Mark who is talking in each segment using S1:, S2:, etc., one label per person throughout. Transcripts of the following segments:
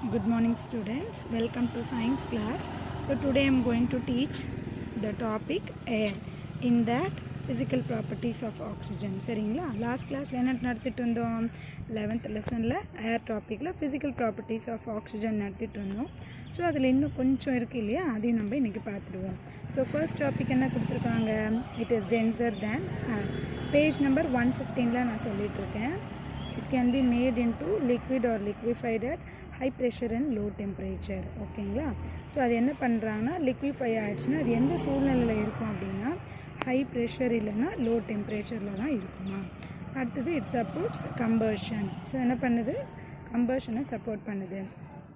S1: Good morning students, welcome to science class. So today I am going to teach the topic air in that physical properties of oxygen. சரிங்களா last கிளாஸில் என்ன நடத்திட்டு இருந்தோம் 11th லெசனில் ஏர் டாப்பிக்கில் physical properties of oxygen நடத்திட்டு இருந்தோம். So அதில் இன்னும் கொஞ்சம் இருக்குது இல்லையா, அதையும் நம்ம இன்றைக்கி பார்த்துடுவோம். ஸோ ஃபர்ஸ்ட் டாபிக் என்ன கொடுத்துருக்காங்க, it is tensor than air. Page number 115 நான் சொல்லிகிட்ருக்கேன். It can be made into liquid or liquefied at high pressure and low temperature. ஓகேங்களா. ஸோ அது என்ன பண்ணுறாங்கன்னா liquefy ஆகிடுச்சுன்னா அது எந்த சூழ்நிலையில் இருக்கும் அப்படின்னா ஹை ப்ரெஷர் இல்லைன்னா லோ டெம்பரேச்சரில் தான் இருக்குமா. அடுத்தது இட் சப்போர்ட்ஸ் கம்பர்ஷன். ஸோ என்ன பண்ணுது, கம்பர்ஷனை சப்போர்ட் பண்ணுது.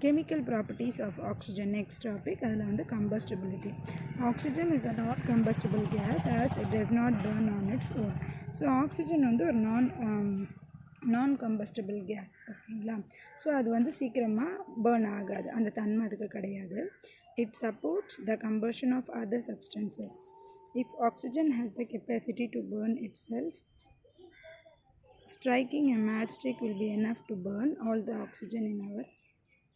S1: Chemical properties of oxygen next topic. அதில் வந்து combustibility. Oxygen is a not combustible gas as it does not burn on its own. So oxygen வந்து ஒரு நான் கம்பஸ்டிபிள் கேஸ். ஓகேங்களா. ஸோ அது வந்து சீக்கிரமாக பேர்ன் ஆகாது, அந்த தன்மை அதுக்கு கிடையாது. It supports the combustion of other substances. If oxygen has the capacity to burn itself, striking a matchstick will be enough to burn all the oxygen in our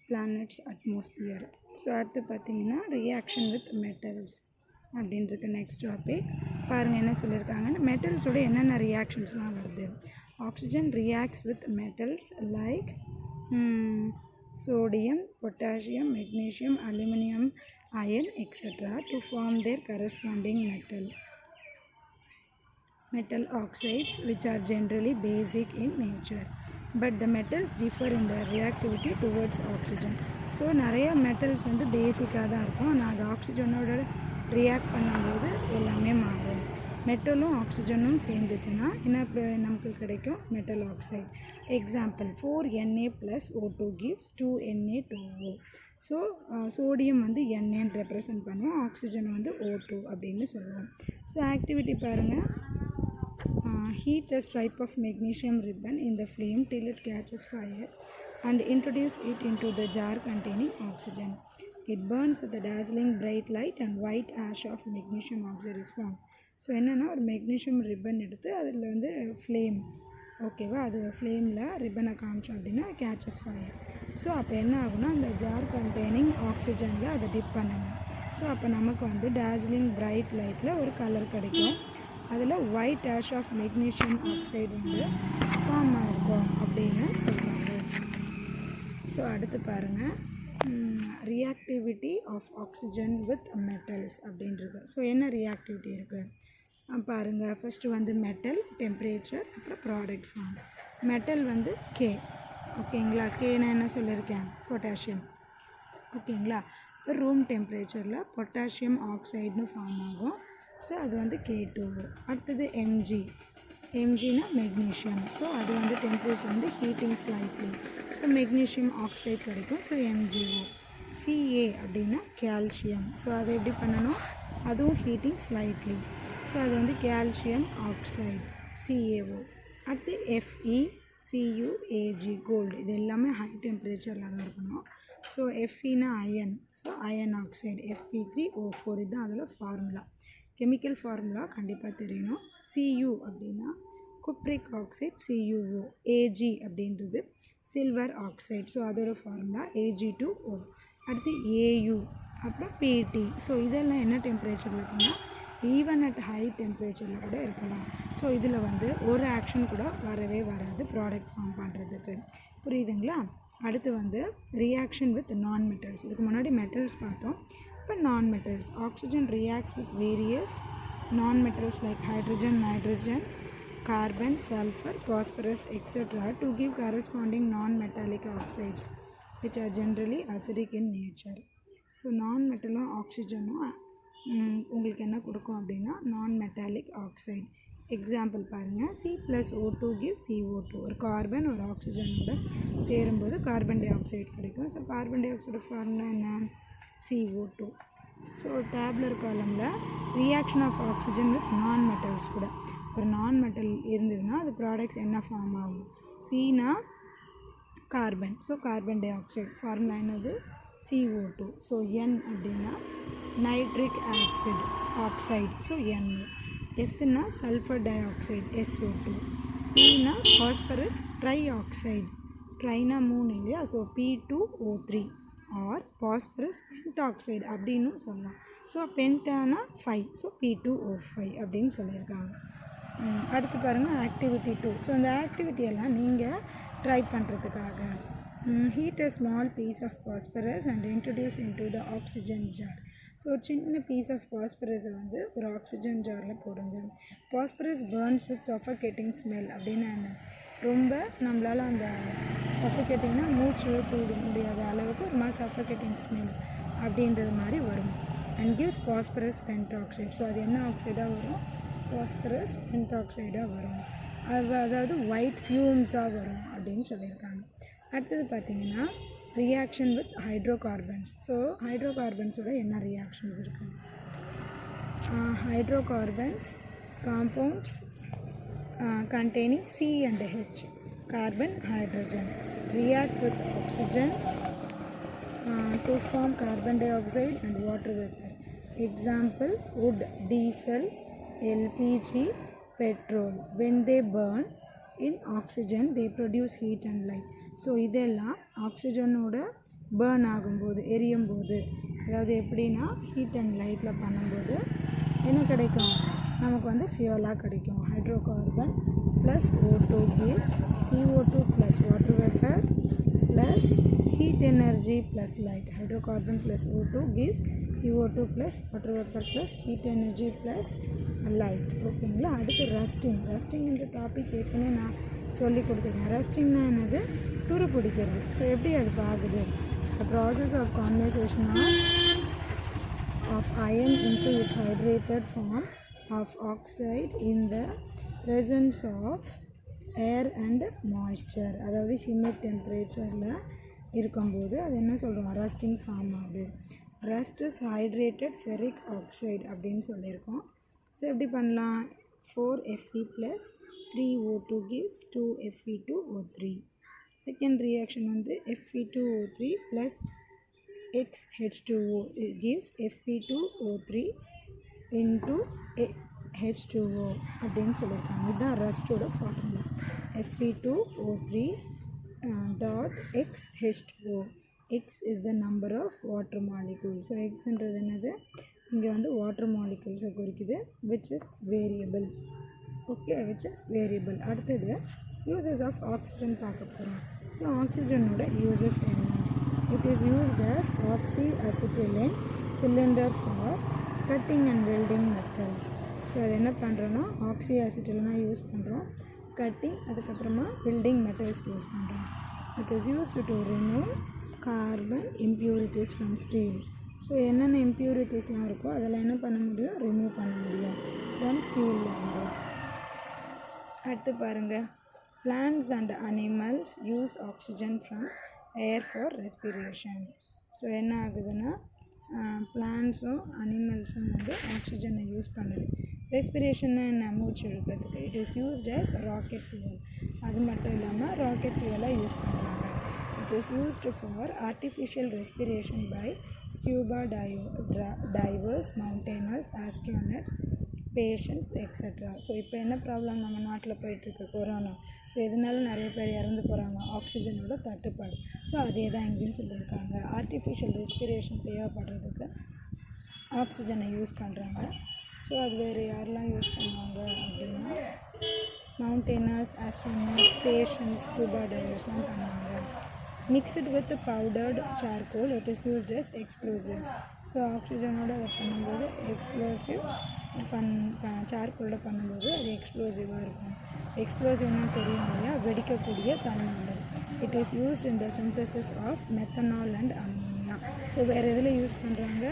S1: planet's atmosphere. So அடுத்து பார்த்தீங்கன்னா reaction with metals அப்படின்றது next topic. பாருங்கள் என்ன சொல்லியிருக்காங்கன்னா மெட்டல்ஸோட என்னென்ன ரியாக்ஷன்ஸ்லாம் வருது. Oxygen reacts with metals like sodium, potassium, magnesium, aluminum, iron, etc. to form their corresponding metal oxides, which are generally basic in nature. But the metals differ in their reactivity towards oxygen. So நிறைய metals வந்து பேசிக்காக தான் இருக்கும், ஆனால் அது ஆக்சிஜனோட react பண்ணும்போது எல்லாமே மாறும். மெட்டலும் ஆக்சிஜனும் சேர்ந்துச்சுன்னா என்ன நமக்கு கிடைக்கும், metal oxide. Example 4Na + O2 gives 2Na2O. So sodium வந்து Naன்னு ரெப்ரசன்ட் பண்ணுவோம், ஆக்சிஜன் வந்து O2 அப்படின்னு சொல்லுவோம். ஸோ ஆக்டிவிட்டி பாருங்கள். Heat a stripe of magnesium ribbon in the flame till it catches fire and introduce it into the jar containing oxygen. It burns with a dazzling bright light and white ash of magnesium oxide is formed. So என்னென்னா ஒரு magnesium ribbon எடுத்து அதில் வந்து flame, ஓகேவா, அது ஃப்ளேமில் ரிப்பனை காமிச்சோம் அப்படின்னா கேச்சஸ் ஃபயர். ஸோ அப்போ என்ன ஆகுனா அந்த ஜார் கண்டெய்னிங் ஆக்சிஜனில் அதை டிப் பண்ணுங்கள். ஸோ அப்போ நமக்கு வந்து டார்ஜிலிங் பிரைட் லைட்டில் ஒரு கலர் கிடைக்கும், அதில் white ash of magnesium oxide வந்து ஃபார்ம் ஆகிருக்கும் அப்படின்னு சொல்கிறாங்க. ஸோ அடுத்து பாருங்கள் reactivity of oxygen with metals அப்படின்றது. ஸோ என்ன ரியாக்டிவிட்டி இருக்குது பாருங்கள். ஃபஸ்ட்டு வந்து மெட்டல், டெம்பரேச்சர், அப்புறம் ப்ராடக்ட் ஃபார்ம். மெட்டல் வந்து கே, ஓகேங்களா. கேன்னு என்ன சொல்லியிருக்கேன், பொட்டாசியம், ஓகேங்களா. இப்போ ரூம் டெம்பரேச்சரில் பொட்டாசியம் ஆக்சைடுன்னு ஃபார்ம் ஆகும், ஸோ அது வந்து K2O. அடுத்தது எம்ஜினா மெக்னீஷியம். ஸோ அது வந்து டெம்பரேச்சர் வந்து heating slightly, so magnesium oxide கிடைக்கும், ஸோ MgO. Ca அப்படின்னா கால்சியம். ஸோ அதை எப்படி பண்ணணும், அதுவும் ஹீட்டிங் ஸ்லைட்லி, ஸோ அது வந்து கால்சியம் ஆக்சைடு CaO. அடுத்து FeCuAg கோல்டு. இது எல்லாமே ஹை டெம்பரேச்சரில் தான் இருக்கணும். ஸோ Feனா iron, so iron oxide Fe3O4. இதுதான் அதில் ஃபார்முலா, கெமிக்கல் ஃபார்முலா கண்டிப்பாக தெரியணும். Cu அப்படின்னா குப்ரிக் ஆக்சைடு CuO. Ag அப்படின்றது சில்வர் ஆக்சைடு, ஸோ அதோட ஃபார்முலா Ag2O. அடுத்து Au, அப்புறம் Pt. ஸோ இதெல்லாம் என்ன டெம்பரேச்சரில் இருக்குன்னா ஈவன் அட் ஹை டெம்பரேச்சரில் கூட இருக்கலாம். ஸோ இதில் வந்து ஒரு ஆக்ஷன் கூட வரவே வராது ப்ராடக்ட் ஃபார்ம் பண்ணுறதுக்கு, புரியுதுங்களா. அடுத்து வந்து ரியாக்ஷன் வித் நான் மெட்டல்ஸ். இதுக்கு முன்னாடி மெட்டல்ஸ் பார்த்தோம், இப்போ நான் metals. Oxygen reacts with various நான் metals like hydrogen, nitrogen, carbon, sulfur, phosphorus, etc. to give corresponding non-metallic oxides which are generally acidic in nature. So நான் மெட்டலும் ஆக்சிஜனும் உங்களுக்கு என்ன கொடுக்கும் அப்படின்னா நான் மெட்டாலிக் ஆக்சைடு. எக்ஸாம்பிள் பாருங்கள், C+O2 gives CO2. ஒரு carbon ஒரு ஆக்சிஜனோட சேரும்போது கார்பன் டை ஆக்சைடு கிடைக்கும். So carbon dioxide formula என்ன, CO2. ஸோ டேப்லர் காலமில் reaction of oxygen with non metals கூட ஒரு நான் மெட்டல் இருந்ததுன்னா அது ப்ராடக்ட்ஸ் என்ன ஃபார்ம் ஆகும், சீனா carbon, so carbon dioxide formula என்னது CO2. ஸோ N அப்படின்னா நைட்ரிக் ஆக்சைடு, ஸோ NO. Sனா சல்ஃபர் டை ஆக்சைடு SO2. Pனா ஃபாஸ்பரஸ் ட்ரை ஆக்சைடு ட்ரைனா 3 இல்லையா, so P2O3 R phosphorus pentoxide அப்படின்னு சொல்லலாம். ஸோ பென்டானா 5, ஸோ P2O5 அப்படின்னு சொல்லியிருக்காங்க. அடுத்து பாருங்கள் ஆக்டிவிட்டி 2. ஸோ அந்த ஆக்டிவிட்டியெல்லாம் நீங்கள் ட்ரை பண்ணுறதுக்காக heat a small piece of phosphorus and introduce into the oxygen jar. So ஒரு சின்ன பீஸ் ஆஃப் பாஸ்பரஸை வந்து ஒரு ஆக்சிஜன் ஜாரில் போடுங்க. Phosphorus burns with suffocating smell அப்படின்னு என்ன, ரொம்ப நம்மளால் அந்த சஃபகேட்டிங்னா மூச்சு தூட முடியாத அளவுக்கு ஒரு மாதிரி சஃபகேட்டிங் ஸ்மெல் அப்படின்றது மாதிரி வரும். And gives phosphorus pentoxide. So அது என்ன ஆக்சைடாக வரும், பாஸ்பரஸ் பென்டாக்சைடாக வரும். அதாவது ஒயிட் ஃபியூம்ஸாக வரும் அப்படின்னு சொல்லியிருக்காங்க. அடுத்தது பார்த்திங்கன்னா ரியாக்ஷன் வித் ஹைட்ரோகார்பன்ஸ். ஸோ ஹைட்ரோகார்பன்ஸோட என்ன ரியாக்ஷன்ஸ் இருக்குது, hydrocarbons compounds containing C and H, carbon, hydrogen, react with oxygen to form carbon dioxide and water vapor. Example, wood, diesel, LPG, petrol. When they burn in oxygen, they produce heat and light. So இதெல்லாம் ஆக்சிஜனோட burn ஆகும்போது, எரியும் போது, அதாவது எப்படின்னா heat and லைட்டில் பண்ணும்போது என்ன கிடைக்கும், நமக்கு வந்து ஃபியூலாக கிடைக்கும். Hydrocarbon plus O2 gives CO2 plus water vapour plus heat energy plus light. Hydrocarbon plus O2 gives CO2 plus water vapor plus heat energy plus light. ஓகேங்களா. அடுத்து ரஸ்டிங் இந்த டாபிக் ஏற்கனவே நான் சொல்லி கொடுத்துருக்கேன். ரஸ்டிங்னா என்னது, துரு பிடிக்கிறது. ஸோ எப்படி அது ஆகுது, the process of condensation of iron into its hydrated form of oxide in the presence of air and moisture. அதாவது ஹியூமிட் டெம்பரேச்சரில் இருக்கும்போது அது என்ன சொல்கிறோம், ரஸ்டிங் ஃபார்ம் ஆகுது. Rust is hydrated ferric oxide அப்படின்னு சொல்லியிருக்கோம். ஸோ எப்படி பண்ணலாம், 4Fe plus 3O2 gives 2Fe2O3. Second reaction வந்து Fe2O3 plus XH2O gives Fe2O3 into H2O அப்படின்னு சொல்லியிருக்காங்க. இதுதான் ரஸ்டோட formula. Fe2O3 dot XH2O. X is the number of water molecules. So எக்ஸ்ன்றது என்னது, இங்கே வந்து வாட்டர் மாலிகூல்ஸை குறிக்குது, which is variable. Okay, which is variable. அடுத்தது யூசஸ் ஆஃப் ஆக்சிஜன் பார்க்க போகிறோம். ஸோ ஆக்சிஜனோட யூசஸ் என்ன, it is used as oxyacetylene cylinder for cutting and welding metals. So அது என்ன பண்ணுறோன்னா ஆக்சியாசிட்டில்னா யூஸ் பண்ணுறோம், கட்டிங் அதுக்கப்புறமா வெல்டிங் மெட்டல்ஸ்க்கு யூஸ் பண்ணுறோம். It is used to remove carbon impurities from steel. So என்னென்ன இம்ப்யூரிட்டிஸ்லாம் இருக்கோ அதெல்லாம் என்ன பண்ண முடியும், ரிமூவ் பண்ண முடியும் ஃப்ரம் ஸ்டீலில் இருந்து. அடுத்து பாருங்கள், plants and animals use oxygen from air for respiration. So என்ன ஆகுதுன்னா பிளான்ட்ஸும் அனிமல்ஸும் வந்து ஆக்சிஜனை யூஸ் பண்ணுது. ரெஸ்பிரேஷன் என்ன, மூச்சு இழுக்கிறதுக்கு. It is used as rocket fuel. அது மட்டும் இல்லாமல் ராக்கெட் ஃபியூவலாக யூஸ் பண்ணுறாங்க. It is used for artificial respiration by scuba divers, mountaineers, astronauts, patients extra. So இப்போ என்ன ப்ராப்ளம் நம்ம நாட்டில் போயிட்டுருக்கு, கொரோனா. ஸோ இதனால நிறைய பேர் இறந்து போகிறாங்க, ஆக்சிஜனோட தட்டுப்பாடு. ஸோ அதே தான் இங்கேயும் சொல்லியிருக்காங்க. ஆர்டிஃபிஷியல் ரெஸ்பிரேஷன் தேவைப்படுறதுக்கு ஆக்சிஜனை யூஸ் பண்ணுறாங்க. ஸோ அது வேறு யாரெல்லாம் யூஸ் பண்ணுவாங்க அப்படின்னா மவுண்டெய்னர்ஸ், ஆஸ்ட்ரோனட்ஸ், பேஷண்ட்ஸ், ஸ்கூபா டைவர்ஸ்லாம் பண்ணுவாங்க. Mixed with powdered charcoal, it is used as explosives. So ஆக்சிஜனோட அதை பண்ணும்போது எக்ஸ்ப்ளோசிவ் சார்கோலோட பண்ணும்போது அது எக்ஸ்ப்ளோசிவாக இருக்கும். எக்ஸ்ப்ளோசிவ்னா தெரியும் இல்லையா, வெடிக்கக்கூடிய தன்மை உள்ளது. It is used in the synthesis of methanol and ammonia. So வேறு எதில் யூஸ் பண்ணுறாங்க,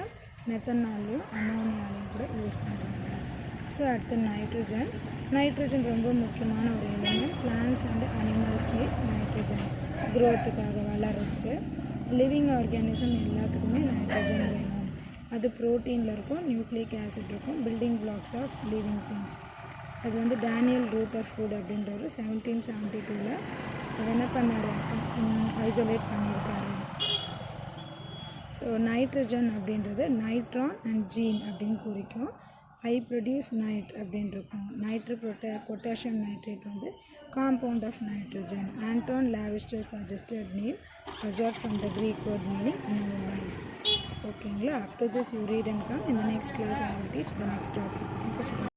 S1: மெத்தனாலையும் அமோனியாலையும் கூட யூஸ் பண்ணுறாங்க. ஸோ அடுத்து நைட்ரஜன் ரொம்ப முக்கியமான ஒரு எலிமெண்ட். பிளான்ட்ஸ் அண்ட் அனிமல்ஸ்லேயே நைட்ரஜன் க்ரோத்துக்காக வளர்கிறதுக்கு, லிவிங் ஆர்கானிசம் எல்லாத்துக்குமே நைட்ரஜன் வேணும். அது ப்ரோட்டீனில் இருக்கும், நியூக்ளிக் ஆசிட் இருக்கும், building blocks of living things. அது வந்து டேனியல் ரூதர்ஃபோர்ட் அப்படின்றவர் 1772 அது என்ன பண்ணார், ஐசோலேட் பண்ணியிருக்காரு. ஸோ நைட்ரஜன் அப்படின்றது நைட்ரான் அண்ட் ஜீன் அப்படின்னு குறிக்கும். ஐ ப்ரொடியூஸ் நைட் அப்படின்னு இருக்கும். பொட்டாசியம் நைட்ரேட் வந்து compound of nitrogen. Anton Lavoisier suggested name result from the Greek word meaning new life. Okay, up to this you read and come. In the next class I will teach the next topic. Thank you so much.